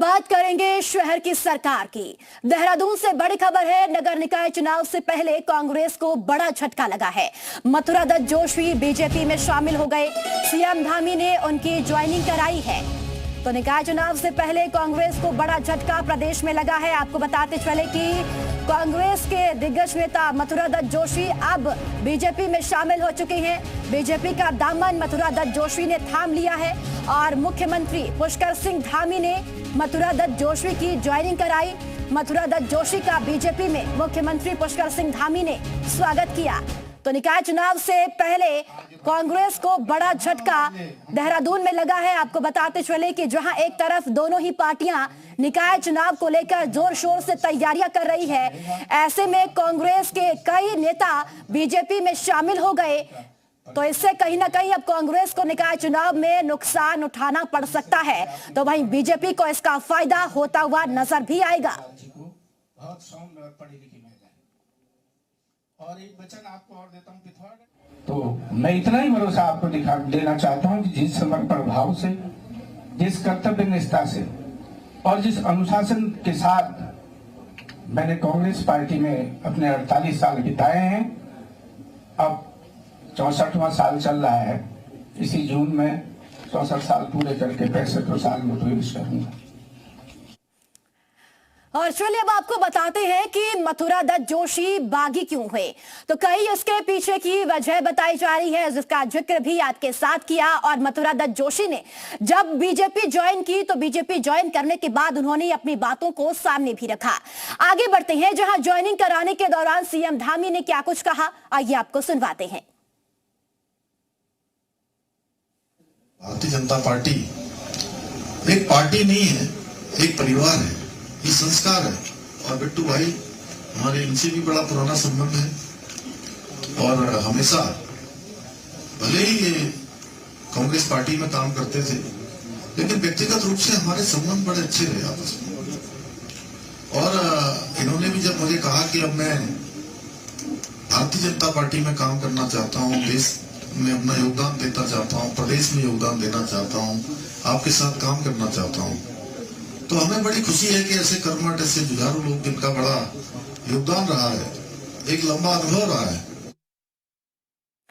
बात करेंगे शहर की सरकार की। देहरादून से बड़ी खबर है, नगर निकाय चुनाव से पहले कांग्रेस को बड़ा झटका लगा है। मथुरा दत्त जोशी बीजेपी में शामिल हो गए। सीएम धामी ने उनकी ज्वाइनिंग कराई है। तो निकाय चुनाव से पहले कांग्रेस को बड़ा झटका प्रदेश में लगा है। आपको बताते चले कि कांग्रेस के दिग्गज नेता मथुरा दत्त जोशी अब बीजेपी में शामिल हो चुके हैं। बीजेपी का दामन मथुरा दत्त जोशी ने थाम लिया है और मुख्यमंत्री पुष्कर सिंह धामी ने मथुरा दत्त जोशी की ज्वाइनिंग कराई। मथुरा दत्त जोशी का बीजेपी में मुख्यमंत्री पुष्कर सिंह धामी ने स्वागत किया। तो निकाय चुनाव से पहले कांग्रेस को बड़ा झटका देहरादून में लगा है। आपको बताते चले कि जहां एक तरफ दोनों ही पार्टियां निकाय चुनाव को लेकर जोर शोर से तैयारियां कर रही है, ऐसे में कांग्रेस के कई नेता बीजेपी में शामिल हो गए। तो इससे कहीं ना कहीं अब कांग्रेस को निकाय चुनाव में नुकसान उठाना पड़ सकता है। तो वहीं बीजेपी को इसका फायदा होता हुआ नजर भी आएगा। और एक वचन आपको और देता हूं कि तो मैं इतना ही भरोसा आपको देना चाहता हूं कि जिस समर्पण भाव से, जिस कर्तव्य निष्ठा से और जिस अनुशासन के साथ मैंने कांग्रेस पार्टी में अपने 48 साल बिताए हैं, अब 64वां साल चल रहा है। इसी जून में 64 साल पूरे करके 65वें साल में प्रवेश करूंगा। और चलिए अब आपको बताते हैं कि मथुरा दत्त जोशी बागी क्यों हुए। तो कई इसके पीछे की वजह बताई जा रही है, जिसका जिक्र भी आपके साथ किया। और मथुरा दत्त जोशी ने जब बीजेपी ज्वाइन की तो बीजेपी ज्वाइन करने के बाद उन्होंने अपनी बातों को सामने भी रखा। आगे बढ़ते हैं, जहां ज्वाइनिंग कराने के दौरान सीएम धामी ने क्या कुछ कहा, आइए आपको सुनवाते हैं। भारतीय जनता पार्टी एक पार्टी नहीं है, एक परिवार है, ये संस्कार है। और बिट्टू भाई हमारे इनसे भी बड़ा पुराना संबंध है और हमेशा भले ही ये कांग्रेस पार्टी में काम करते थे, लेकिन व्यक्तिगत रूप से हमारे संबंध बड़े अच्छे रहे आपस में। और इन्होंने भी जब मुझे कहा कि अब मैं भारतीय जनता पार्टी में काम करना चाहता हूँ, देश में अपना योगदान देना चाहता हूँ, प्रदेश में योगदान देना चाहता हूँ, आपके साथ काम करना चाहता हूँ, तो हमें बड़ी खुशी है कि ऐसे कर्मठ, ऐसे जुझारू लोग जिनका बड़ा योगदान रहा है, एक लंबा अनुभव रहा है,